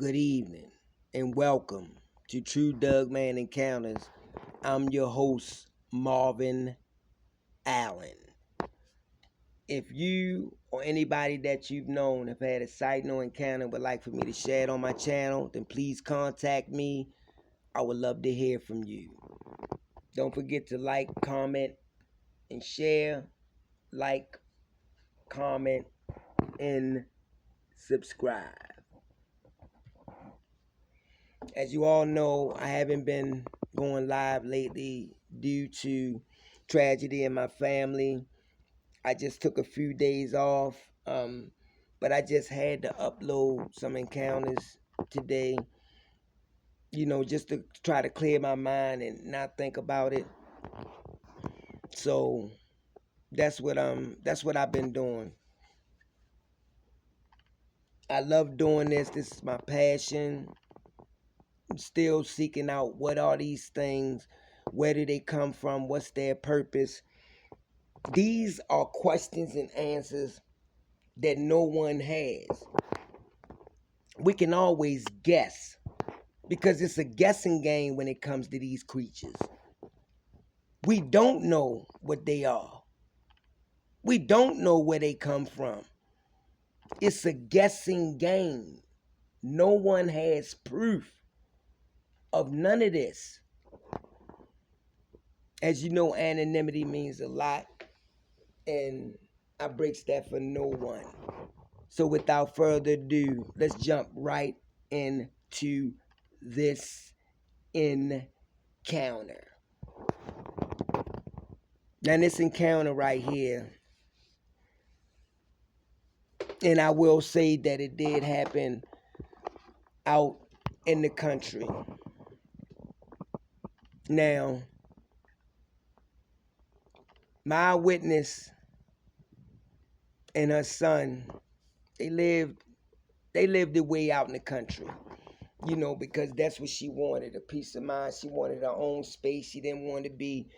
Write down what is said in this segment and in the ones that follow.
Good evening and welcome to True Doug Man Encounters. I'm your host, Marvin Allen. If you or anybody that you've known have had a sighting or encounter and would like for me to share it on my channel, then please contact me. I would love to hear from you. Don't forget to like, comment, and share. Like, comment, and subscribe. As you all know, I haven't been going live lately due to tragedy in my family. I just took a few days off, but I just had to upload some encounters today, just to try to clear my mind and not think about it. So that's what I've been doing. I love doing this. This is my passion. I'm still seeking out what are these things, where do they come from, what's their purpose. These are questions and answers that no one has. We can always guess because it's a guessing game when it comes to these creatures. We don't know what they are. We don't know where they come from. It's a guessing game. No one has proof of none of this. As you know, anonymity means a lot, and I breaks that for no one. So without further ado, let's jump right into this encounter. Now this encounter right here, and I will say that it did happen out in the country. Now, my eyewitness and her son, they lived their way out in the country. Because that's what she wanted, a peace of mind. She wanted her own space. She didn't want to be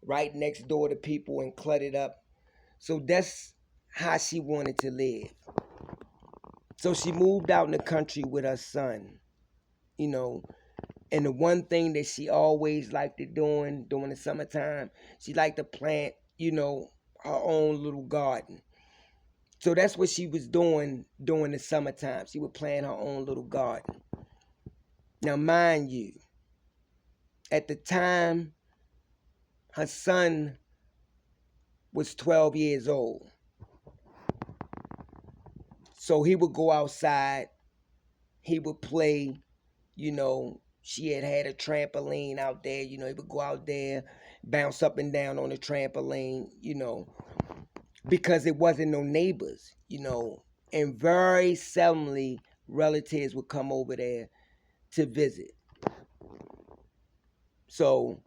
right next door to people and cluttered up. So that's how she wanted to live. So she moved out in the country with her son, and the one thing that she always liked to doing during the summertime, she liked to plant, her own little garden. So that's what she was doing during the summertime. She would plant her own little garden. Now, mind you, at the time, her son was 12 years old. So he would go outside, he would play, she had a trampoline out there, he would go out there, bounce up and down on the trampoline, because it wasn't no neighbors, and very seldomly relatives would come over there to visit. So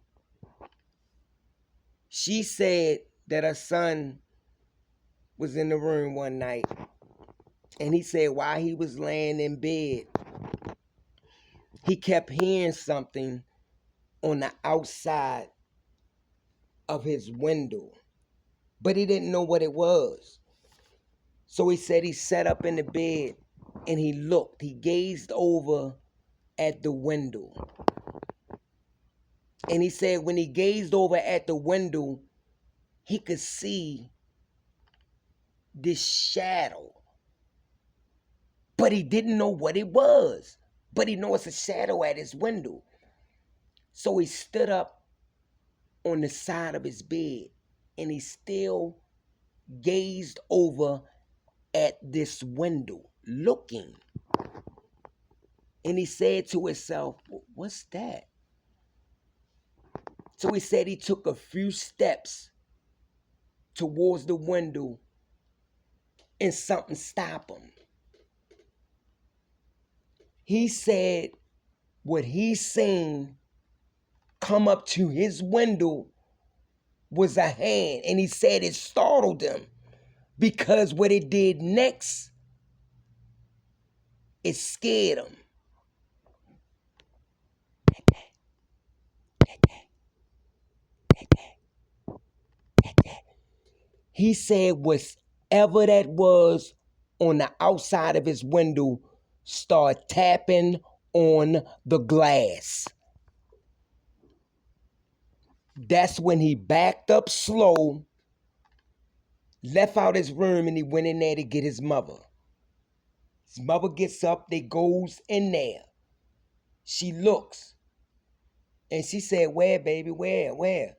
she said that her son was in the room one night, and he said while he was laying in bed, he kept hearing something on the outside of his window, but he didn't know what it was. So he said he sat up in the bed and he looked, he gazed over at the window. And he said when he gazed over at the window, he could see this shadow, but he didn't know what it was. But he knew it's a shadow at his window. So he stood up on the side of his bed and he still gazed over at this window, looking. And he said to himself, what's that? So he said he took a few steps towards the window and something stopped him. He said what he seen come up to his window was a hand, and he said it startled him because what it did next, it scared him. He said whatever that was on the outside of his window start tapping on the glass. That's when he backed up slow, left out his room, and he went in there to get his mother. His mother gets up, they goes in there. She looks, and she said, "Where, baby, where?"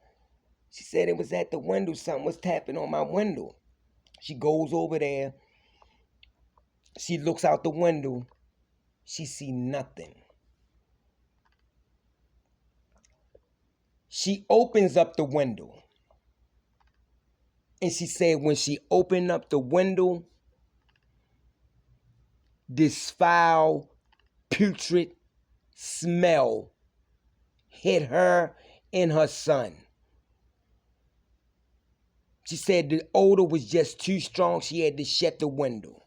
She said, "It was at the window. Something was tapping on my window." She goes over there. She looks out the window. She see nothing. She opens up the window. And she said when she opened up the window, this foul, putrid smell hit her and her son. She said the odor was just too strong. She had to shut the window.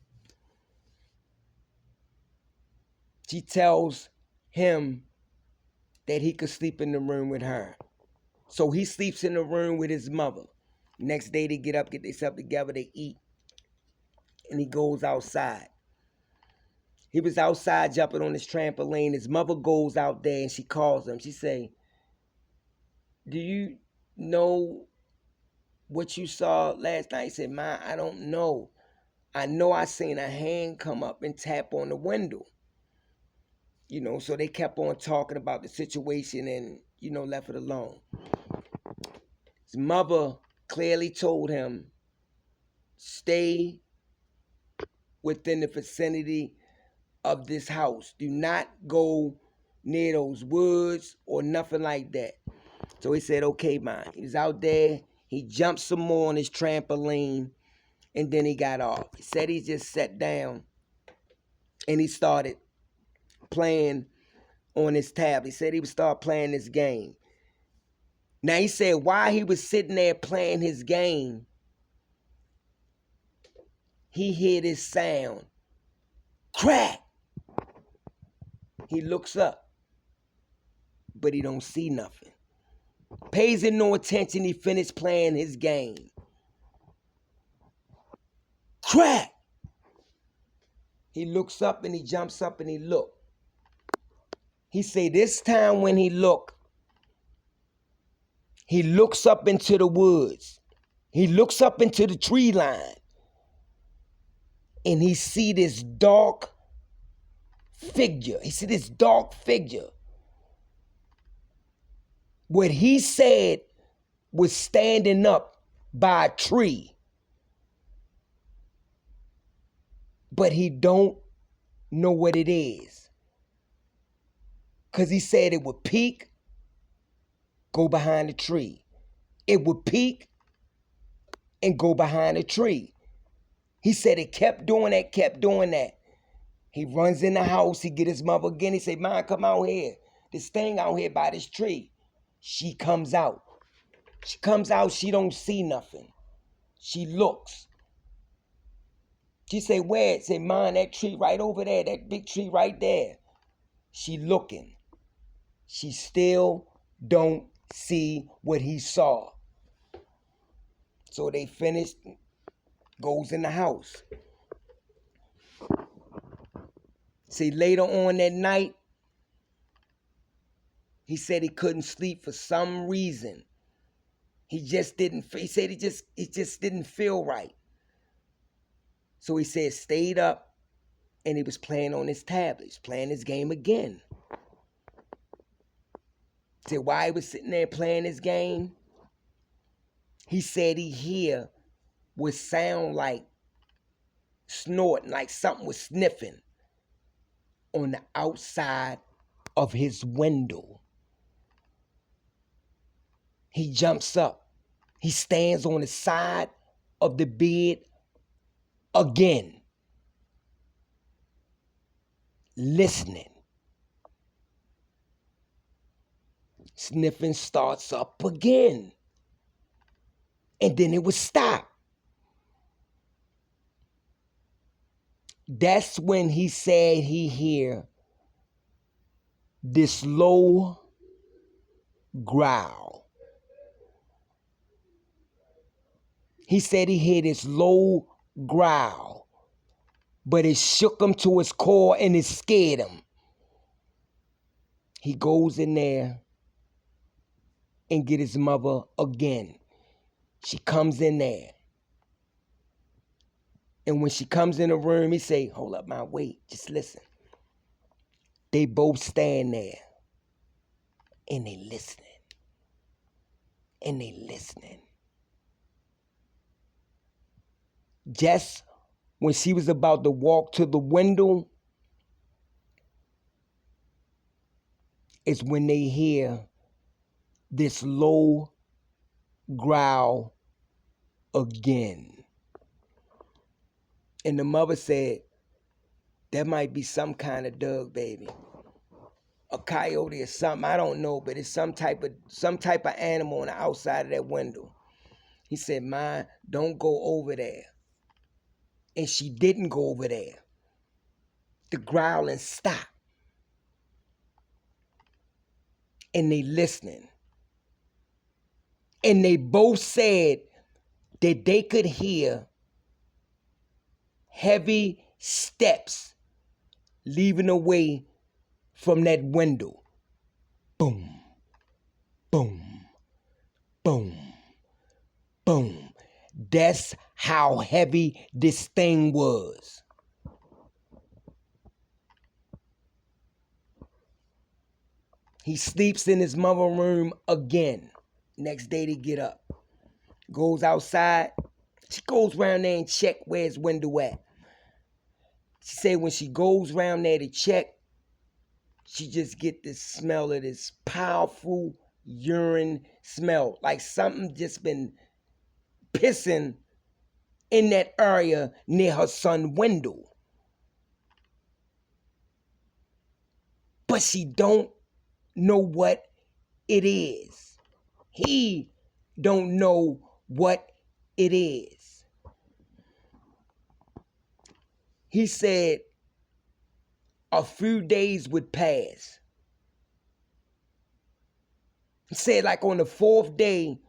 She tells him that he could sleep in the room with her. So he sleeps in the room with his mother. Next day they get up, get themselves together, they eat, and he goes outside. He was outside jumping on his trampoline. His mother goes out there and she calls him. She say, "Do you know what you saw last night?" He said, "Ma, I don't know. I know I seen a hand come up and tap on the window." So they kept on talking about the situation and, left it alone. His mother clearly told him, stay within the vicinity of this house. Do not go near those woods or nothing like that. So he said, "Okay, man." He was out there. He jumped some more on his trampoline, and then he got off. He said he just sat down, and he started playing on his tablet. He said he would start playing this game. Now, he said while he was sitting there playing his game, he heard this sound. Crack! He looks up, but he don't see nothing. Pays it no attention. He finished playing his game. Crack! He looks up and he jumps up and he look. He say this time when he looks up into the woods. He looks up into the tree line. And he see this dark figure. He see this dark figure. What he said was standing up by a tree. But he don't know what it is. Because he said it would peek, go behind the tree. It would peek and go behind the tree. He said it kept doing that. He runs in the house. He get his mother again. He say, "Mom, come out here. This thing out here by this tree." She comes out. She don't see nothing. She looks. She say, "Where?" Say, "Mom, that tree right over there. That big tree right there." She looking. She still don't see what he saw. So they finished, goes in the house. See, later on that night, he said he couldn't sleep for some reason. He said he just didn't feel right. So he said stayed up and he was playing on his tablet. He's playing his game again. Said while he was sitting there playing his game, he said he hear would sound like snorting, like something was sniffing on the outside of his window. He jumps up. He stands on the side of the bed again, listening. Sniffing starts up again. And then it would stop. That's when he said he hear this low growl. He said he heard this low growl. but it shook him to his core and it scared him. He goes in there and get his mother again. She comes in there. And when she comes in the room, he say, hold up, man, wait, just listen. They both stand there and they listening. And they listening. Just when she was about to walk to the window, is when they hear this low growl again. And the mother said, that might be some kind of dog, baby. A coyote or something, I don't know, but it's some type of animal on the outside of that window. He said, "Ma, don't go over there." And she didn't go over there. The growling stopped. And they listening. And they both said that they could hear heavy steps leaving away from that window. Boom, boom, boom, boom. That's how heavy this thing was. He sleeps in his mother's room again. Next day they get up. Goes outside. She goes around there and check where his window at. She said when she goes around there to check, she just get the smell of this powerful urine smell. Like something just been pissing in that area near her son's window. But she don't know what it is. He don't know what it is. He said a few days would pass. He said like on the fourth day,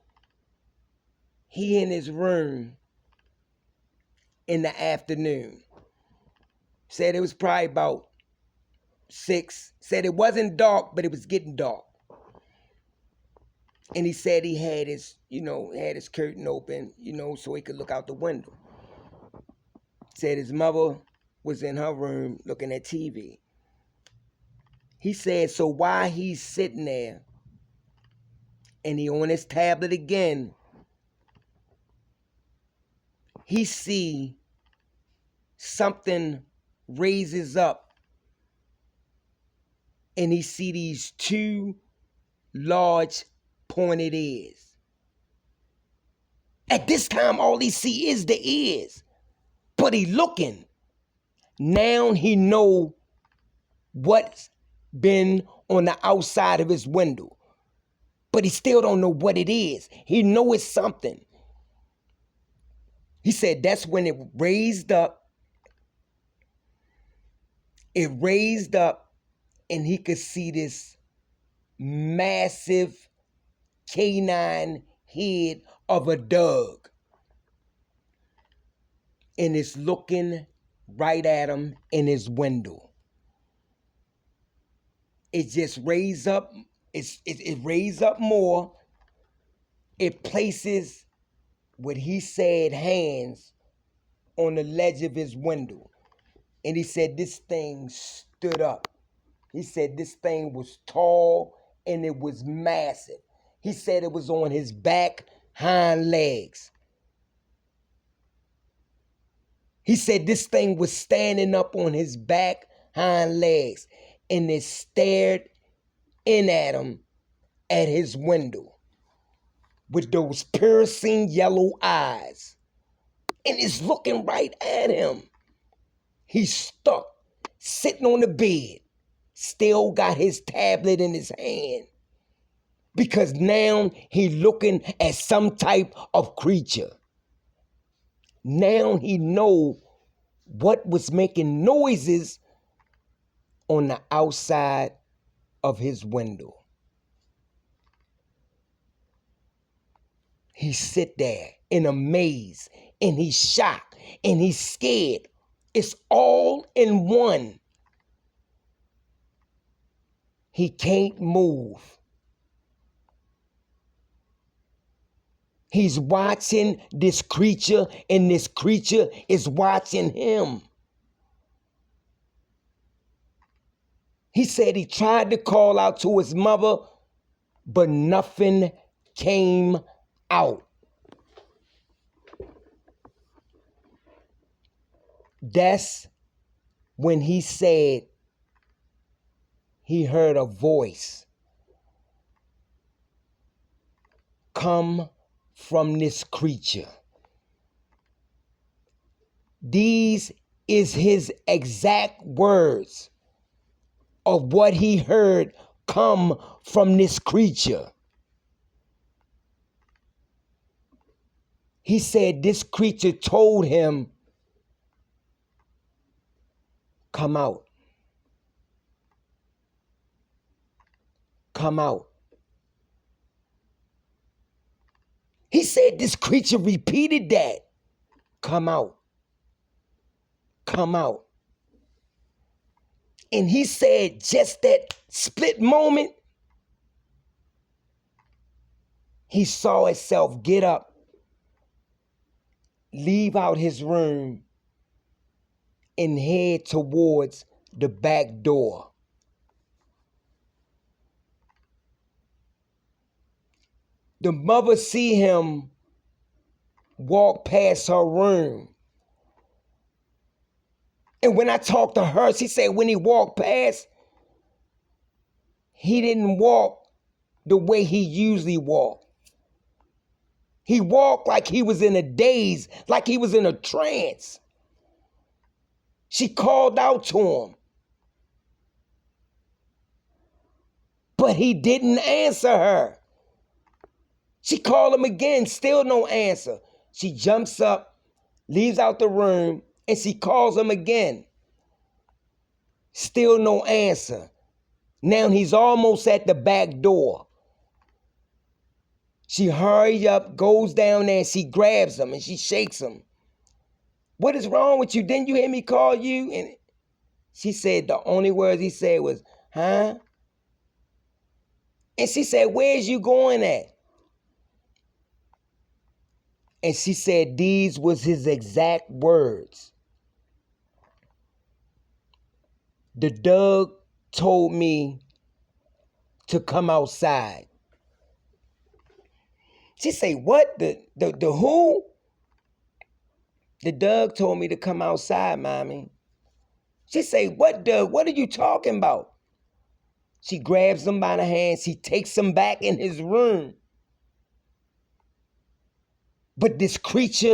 he in his room in the afternoon. Said it was probably about 6. Said it wasn't dark, but it was getting dark. And he said he had his, had his curtain open, so he could look out the window. Said his mother was in her room looking at TV. He said, so while he's sitting there and he on his tablet again, he see something raises up and he see these 2 large pointed ears. At this time, all he see is the ears, but he looking. Now he know what's been on the outside of his window, but he still don't know what it is. He know it's something. He said that's when it raised up. It raised up and he could see this massive canine head of a dog. And it's looking right at him in his window. It just raised up. It raised up more. It places what he said hands on the ledge of his window. And he said this thing stood up. He said this thing was tall and it was massive. He said it was on his back hind legs. He said this thing was standing up on his back hind legs and it stared in at him at his window with those piercing yellow eyes. And it's looking right at him. He's stuck, sitting on the bed, still got his tablet in his hand. Because now he looking at some type of creature. Now he know what was making noises on the outside of his window. He sit there in a maze and he's shocked and he's scared. It's all in one. He can't move. He's watching this creature, and this creature is watching him. He said he tried to call out to his mother, but nothing came out. That's when he said he heard a voice come from this creature. These is his exact words of what he heard come from this creature. He said this creature told him, come out. Come out. He said this creature repeated that. Come out. Come out. And he said just that split moment, he saw himself get up, leave out his room, and head towards the back door. The mother see him walk past her room. And when I talked to her, she said when he walked past, he didn't walk the way he usually walked. He walked like he was in a daze, like he was in a trance. She called out to him, but he didn't answer her. She called him again, still no answer. She jumps up, leaves out the room, and she calls him again. Still no answer. Now he's almost at the back door. She hurries up, goes down there, and she grabs him and she shakes him. What is wrong with you? Didn't you hear me call you? And she said the only words he said was, huh? And she said, where's you going at? And she said these was his exact words. The Doug told me to come outside. She said, what? The who? The Doug told me to come outside, mommy. She said, what Doug? What are you talking about? She grabs him by the hand. She takes him back in his room. But this creature